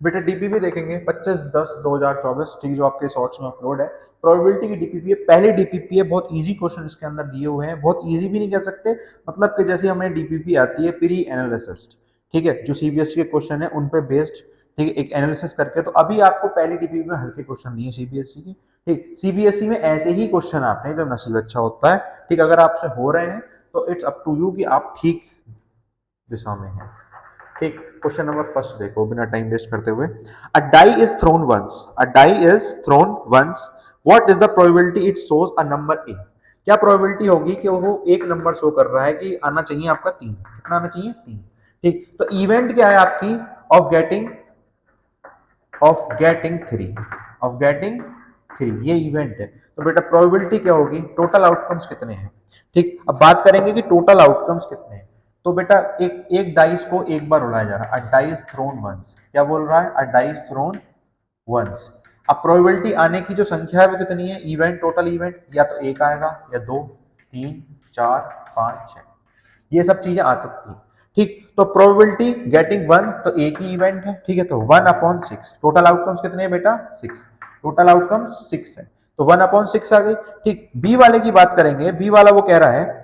बेटा डीपीपी देखेंगे 25/10/2024, ठीक, जो आपके शॉर्ट्स में अपलोड है। प्रोबेबिलिटी की डीपीपी है, पहले डीपीपी है, बहुत इजी क्वेश्चन इसके अंदर दिए हुए हैं, बहुत इजी भी नहीं कह सकते, मतलब कि जैसे हमें डीपीपी आती है प्री एनालिसिस, ठीक है, जो सीबीएसई के क्वेश्चन है उन पे बेस्ड, ठीक है, एक एनालिसिस करके। तो अभी आपको पहली डीपीपी में हल्के क्वेश्चन दिए सीबीएसई की, ठीक, सीबीएसई में ऐसे ही क्वेश्चन आते हैं जब नसीब अच्छा होता है, ठीक, अगर आपसे हो रहे हैं तो इट्स अप टू यू कि आप ठीक दिशा में हैं, ठीक। क्वेश्चन नंबर फर्स्ट देखो बिना टाइम वेस्ट करते हुए। A die is thrown once, a die is thrown once, what is the probability it shows a number A. क्या प्रोबेबिलिटी होगी कि वो एक नंबर शो कर रहा है कि आना चाहिए आपका 3, कितना आना चाहिए 3, ठीक। तो इवेंट क्या है आपकी, ऑफ गेटिंग 3, ऑफ गेटिंग 3, ये इवेंट है। तो बेटा प्रोबेबिलिटी क्या होगी, टोटल आउटकम्स कितने हैं, ठीक। अब बात करेंगे कि टोटल आउटकम्स कितने हैं। तो बेटा एक डाइस को एक बार उड़ाया जा रहा है, अ डाइस थ्रोन वंस, क्या बोल रहा है, अ डाइस थ्रोन वंस। अब प्रोबेबिलिटी आने की जो संख्या है वो कितनी है, इवेंट, टोटल इवेंट, या तो एक आएगा या 2, 3, 4, 5, 6, ये सब चीजें आ सकती हैं, ठीक। तो प्रोबेबिलिटी गेटिंग 1, तो एक ही इवेंट है, ठीक है, तो 1/6, टोटल आउटकम्स कितने हैं बेटा 6, टोटल आउटकम्स 6 है, तो 1/6 आ गई, ठीक। बी वाले की बात करेंगे, बी वाला वो कह रहा है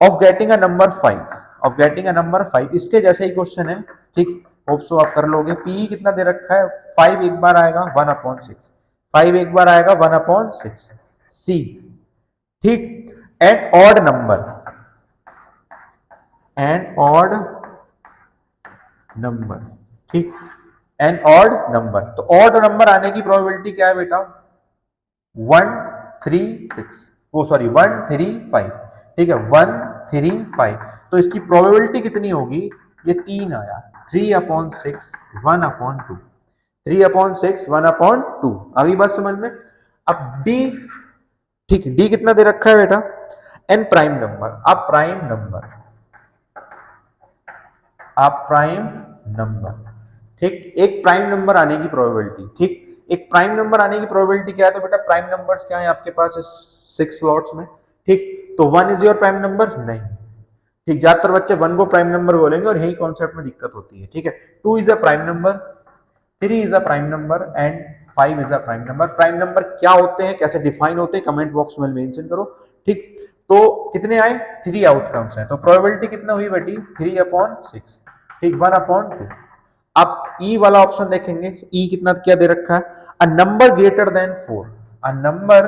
of getting a number 5, of getting a number 5, इसके जैसे ही क्वेश्चन है, ठीक, होप सो आप कर लोगे। पी कितना दे रखा है, 5 एक बार आएगा 1/6, 5 एक बार आएगा 1/6, सी, ठीक। And odd number, an odd number, ठीक, एन ऑड नंबर, तो ऑड नंबर आने की प्रोबेबिलिटी क्या है बेटा, 136, वो सॉरी 135, ठीक है, 135, तो इसकी प्रोबेबिलिटी कितनी होगी, ये 3 आया, 3/6, 1/2, 3/6, 1/2, आगे बात समझ में। अब डी, ठीक, डी कितना दे रखा है बेटा, एन प्राइम नंबर, अब प्राइम नंबर, आप प्राइम नंबर, ठीक, एक प्राइम नंबर आने की प्रोबेबिलिटी, ठीक, एक प्राइम नंबर आने की प्रोबेबिलिटी क्या है, तो बेटा प्राइम नंबर्स क्या है आपके पास इस 6 स्लॉट्स में, ठीक। तो 1 इज योर प्राइम नंबर, नहीं, ठीक, ज्यादातर बच्चे 1 को प्राइम नंबर बोलेंगे और यही कॉन्सेप्ट में दिक्कत होती है, ठीक है। 2 is a prime number, 3 is a prime number and 5 is a prime number. Prime number क्या होते हैं, कैसे डिफाइन होते हैं, कमेंट बॉक्स में मेंशन करो, ठीक। तो कितने आए, 3 आउटकम्स हैं, तो प्रोबेबिलिटी कितना हुई बेटी 3/6, ठीक, 1/2। अब ई वाला ऑप्शन देखेंगे, ई कितना क्या दे रखा है, a number greater than 4, a number,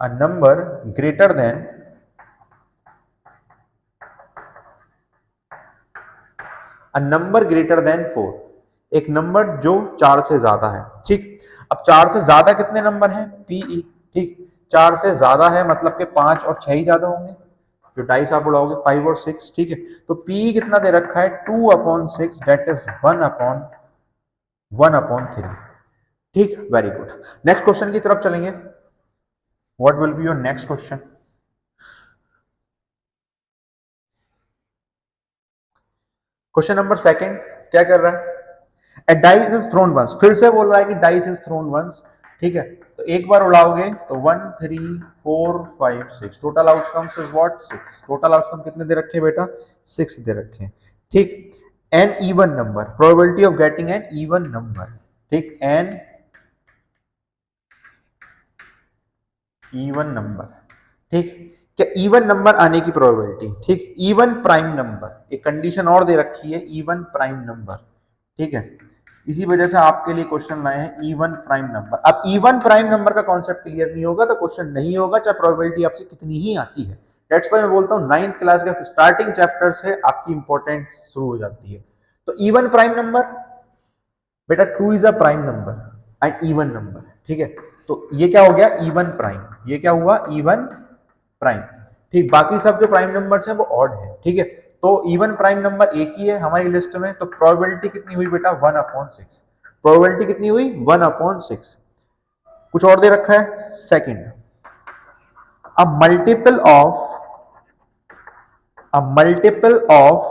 a number greater than, a number greater than 4, एक नंबर जो 4 से ज्यादा है, ठीक। अब 4 से ज्यादा कितने नंबर हैं, पीई, ठीक, 4 से ज्यादा है मतलब कि 5 और 6 ही ज्यादा होंगे, जो डाइस आप उड़ाओगे 5 और 6, ठीक है। तो पी कितना दे रखा है 2/6, दैट इज 1/3, ठीक, वेरी गुड। नेक्स्ट क्वेश्चन की तरफ चलेंगे, what will be your next question. Question number second क्या कर रहा है, ए डाइस इज थ्रोन वंस, फिर से बोल रहा है कि डाइस इज थ्रोन वंस, ठीक है। तो एक बार उड़ाओगे तो 1, 3, 4, 5, 6, total outcomes is what 6, total outcome कितने दे रखे बेटा 6 दे रखे हैं, ठीक। An even number, probability of getting an even number, ठीक, एन इवन नंबर, ठीक। क्या इवन नंबर आने की प्रोबेबिलिटी, ठीक, इवन प्राइम नंबर, एक कंडीशन और दे रखी है इवन प्राइम नंबर, ठीक है, इसी वजह से आपके लिए क्वेश्चन लाए हैं इवन प्राइम नंबर। अब इवन प्राइम नंबर का कॉन्सेप्ट क्लियर नहीं होगा तो क्वेश्चन नहीं होगा, चाहे प्रोबेबिलिटी आपसे कितनी ही आती है। दैट्स व्हाई मैं बोलता हूँ 9th क्लास का स्टार्टिंग चैप्टर से आपकी इंपॉर्टेंस शुरू हो जाती है। तो इवन प्राइम नंबर बेटा 2 is a prime number and even number, ठीक है। तो ये क्या हो गया इवन प्राइम, ये क्या हुआ इवन प्राइम, ठीक। बाकी सब जो प्राइम नंबर्स हैं वो ऑड है, ठीक है। तो इवन प्राइम नंबर एक ही है हमारी लिस्ट में, तो प्रोबेबिलिटी कितनी हुई बेटा 1/6, प्रोबेबिलिटी कितनी हुई 1/6। कुछ और दे रखा है second, a multiple of, a multiple of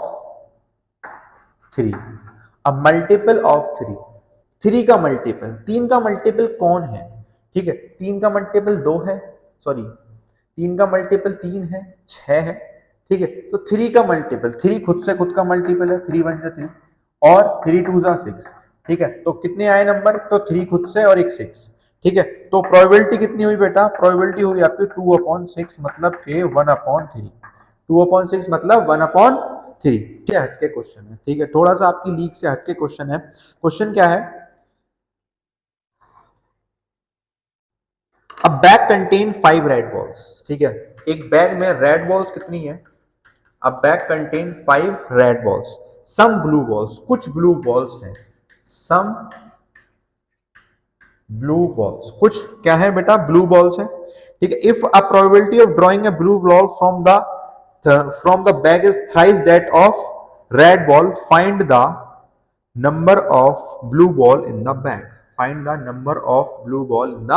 3, a multiple of 3, 3 का मल्टीपल, 3 का मल्टीपल कौन है, ठीक है। 3 का मल्टीपल 2 है, सॉरी 3 का मल्टीपल 3 है, 6 है, ठीक है। तो 3 का मल्टीपल, 3 खुद से खुद का मल्टीपल है, 3 1 जा 3, और 3 2 जा 6, ठीक है। तो कितने आए नंबर, तो 3 खुद से और एक 6, ठीक है। तो प्रोबेबिलिटी कितनी हुई बेटा, प्रोबेबिलिटी हुई आपकी 2/6 मतलब के 1/3, 2/6 मतलब 1/3, क्या हटके क्वेश्चन है, ठीक है। थोड़ा सा आपकी लीक से हटके क्वेश्चन है। क्वेश्चन क्या है, a bag contain 5 red balls, ठीक है। एक बैग में रेड बॉल्स कितनी है, a bag contain 5 red balls, some blue balls, कुछ ब्लू बॉल्स हैं, सम ब्लू बॉल्स, कुछ क्या है बेटा, ब्लू बॉल्स है, ठीक है। If a probability of drawing a blue ball from the bag is thrice that of red ball, find the number of blue ball in the bag, find the number of blue ball in the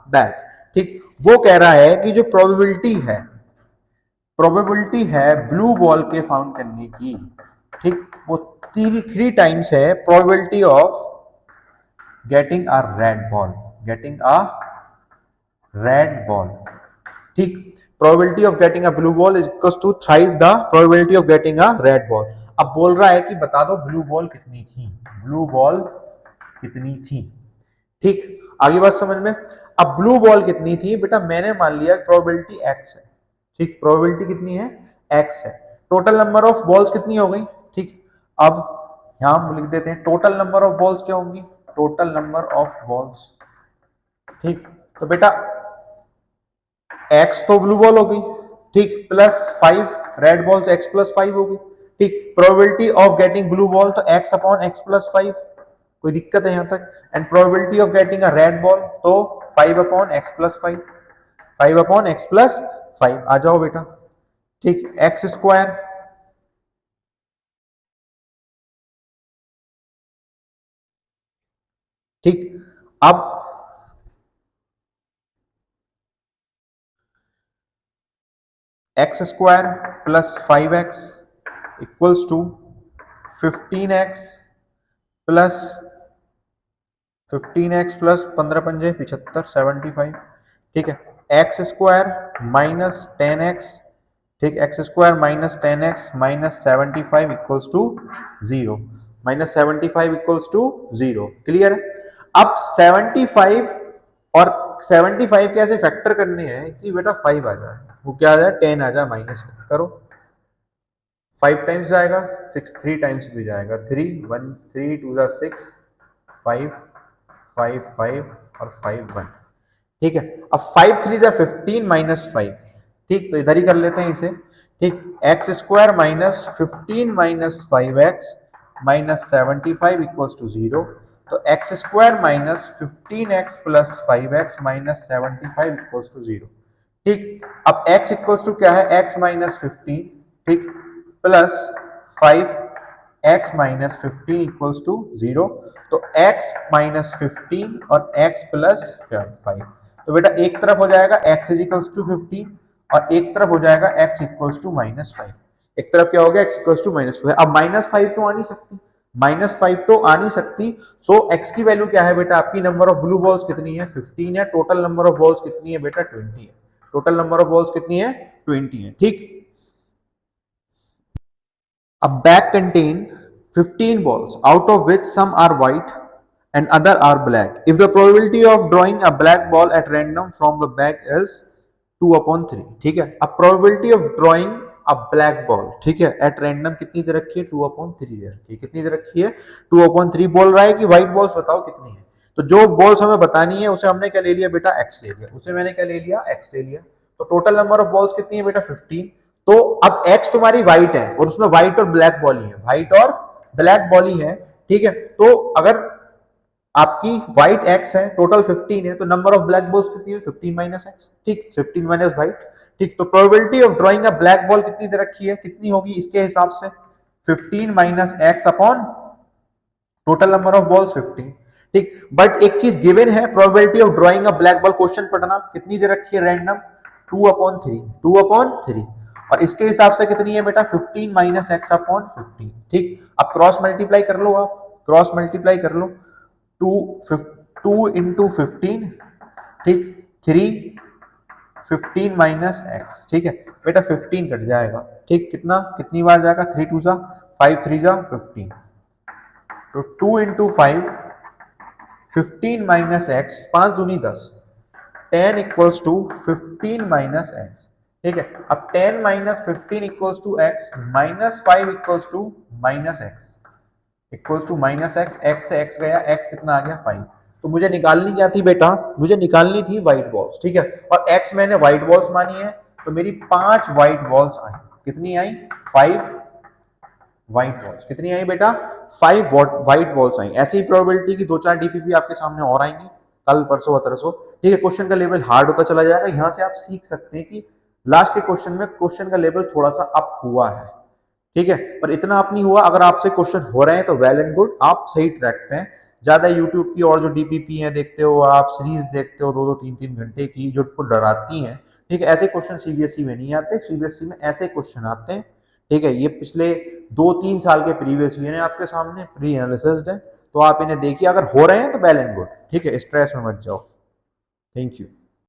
bag, ठीक। वो कह रहा है कि जो probability है blue ball के found करने की, ठीक, वो 3 टाइम्स है probability of getting a red ball, getting a red ball, ठीक। Probability of getting a blue ball is equal to thrice the probability of getting a red ball. अब बोल रहा है कि बता दो ब्लू बॉल कितनी थी, ब्लू बॉल कितनी थी, ठीक। आगे बात समझ में। अब ब्लू बॉल कितनी थी बेटा, मैंने मान लिया प्रोबेबिलिटी एक्स है, ठीक, प्रोबेबिलिटी कितनी है, एक्स है। टोटल नंबर ऑफ बॉल्स कितनी हो गई, ठीक। अब यहां हम लिख देते हैं टोटल नंबर ऑफ बॉल्स क्या होंगी, टोटल नंबर ऑफ बॉल्स, ठीक। तो बेटा एक्स तो ब्लू बॉल हो गई, ठीक, प्लस 5 रेड बॉल, तो एक्स प्लस 5 हो गई, ठीक। Probability of getting blue ball तो एक्स अपॉन एक्स प्लस 5, कोई दिक्कत है यहां तक। And probability of getting a red ball तो 5/x+5, 5/x+5, आ जाओ बेटा, ठीक, एक्स स्क्वायर, ठीक। अब x² plus 5x equals to 15x plus 15x+15×5 75, ठीक है। x² माइनस 10x, ठीक, x² minus 10x minus 75 equals to 0, minus 75 equals to 0, clear है। अब 75 और 75 कैसे फैक्टर करने हैं कि बेटा 5 आ जाए, वो क्या आ जाए, 10 आ जाए, माइनस करो, 5 टाइम्स जाएगा, 6 3 टाइम्स भी जाएगा, 3 2 6, 5 5 5 और 5 1, ठीक है। अब 5 3 जा 15 माइनस 5, ठीक, तो इधर ही कर लेते हैं इसे, ठीक। x² minus 15 minus 5x minus 75 equals to 0, तो x² minus 15x plus 5x minus 75 equals to 0, ठीक। अब x इक्वल्स टू क्या है, x माइनस 15, ठीक, plus 5x minus 15 equals to 0, तो x माइनस 15 और x प्लस 5, तो बेटा एक तरफ हो जाएगा x इज इक्वल्स टू 15 और एक तरफ हो जाएगा x इक्वल्स टू -5, एक तरफ क्या हो गया, x इक्वल्स टू -5। अब -5 तो आ नहीं सकती, -5 तो आ नहीं सकती, सो x की वैल्यू क्या है बेटा, आपकी नंबर ऑफ ब्लू बॉल्स कितनी है, 15 है, टोटल नंबर ऑफ बॉल्स कितनी है बेटा, 20 है, टोटल नंबर ऑफ बॉल्स कितनी है, 20 है, ठीक। A bag contains 15 balls, out of which some are white and other are black. If the probability of drawing a black ball at random from the bag is 2/3, ठीक है। अब probability of drawing a black ball, ठीक है, at random कितनी दे रखी है, 2/3 दे रखी है, कितनी दे रखी है, 2/3। बोल रहा है कि व्हाइट बॉल्स बताओ कितनी है, तो जो बॉल्स हमें बतानी है उसे हमने क्या ले लिया बेटा, एक्स ले लिया, उसे मैंने क्या ले लिया, एक्स ले लिया। तो टोटल नंबर ऑफ बॉल्स कितनी है बेटा, 15। तो अब एक्स तुम्हारी व्हाइट है और उसमें व्हाइट और ब्लैक बॉल ही है, व्हाइट और ब्लैक बॉल ही है, ठीक है। तो अगर आपकी व्हाइट एक्स है, टोटल 15 है, तो नंबर ऑफ ब्लैक बॉल्स कितनी है, 15 माइनस एक्स, ठीक, 15 माइनस व्हाइट, ठीक। तो probability of drawing a black ball कितनी दे रखी है, कितनी होगी इसके हिसाब से, 15 minus x upon total number of balls 15, ठीक। बट एक चीज गिवन है, probability of drawing a black ball, question पढ़ना, कितनी दे रखी है, रैंडम 2/3, 2/3, और इसके हिसाब से कितनी है बेटा, 15 माइनस एक्स अपॉन 15, ठीक। अब क्रॉस मल्टीप्लाई कर लो, आप क्रॉस मल्टीप्लाई कर लो, 2 इंटू 15, ठीक, 3 15 माइनस एक्स, ठीक है बेटा, 15 कट जाएगा, ठीक, कितना कितनी बार जाएगा, 3 2 जा 5 3 जा 15, तो 2 इंटू 5 15 माइनस एक्स, 5 दूनी 10, 10 इक्वल्स टू 15 माइनस एक्स। ठीक है, अब 10 minus 15 equals to x, minus 5 equals to minus x, equals to minus x, x से एक्स गया, एक्स कितना आ गया 5। तो मुझे निकालनी क्या थी बेटा, मुझे निकालनी थी व्हाइट बॉल्स। ठीक है, और एक्स मैंने व्हाइट बॉल्स मानी है, तो मेरी 5 व्हाइट बॉल्स आई। कितनी आई? 5 व्हाइट बॉल्स। कितनी आई बेटा? 5 व्हाइट बॉल्स आई। ऐसी ही प्रोबेबिलिटी की 2-4 डीपीपी आपके सामने और आएंगे कल परसों तरसों। ठीक है, क्वेश्चन का लेवल हार्ड होता चला जाएगा। यहां से आप सीख सकते हैं कि लास्ट के क्वेश्चन में क्वेश्चन का लेवल थोड़ा सा अप हुआ है। ठीक है, पर इतना अप नहीं हुआ। अगर आपसे क्वेश्चन हो रहे हैं तो वेल एंड गुड, आप सही ट्रैक पे हैं। ज्यादा यूट्यूब की और जो डीपीपी है देखते हो आप, सीरीज देखते हो 2-2 3-3 घंटे की, जो आपको डराती हैं। ठीक है, ऐसे क्वेश्चन सीबीएसई में नहीं आते, सीबीएसई में ऐसे क्वेश्चन आते हैं। ठीक है, ये पिछले 2-3 साल के प्रीवियस ईयर है आपके सामने, प्री एनालिसिस्ड है, तो आप इन्हें देखिए। अगर हो रहे हैं तो वेल एंड गुड। ठीक है, स्ट्रेस में मत जाओ। Thank you.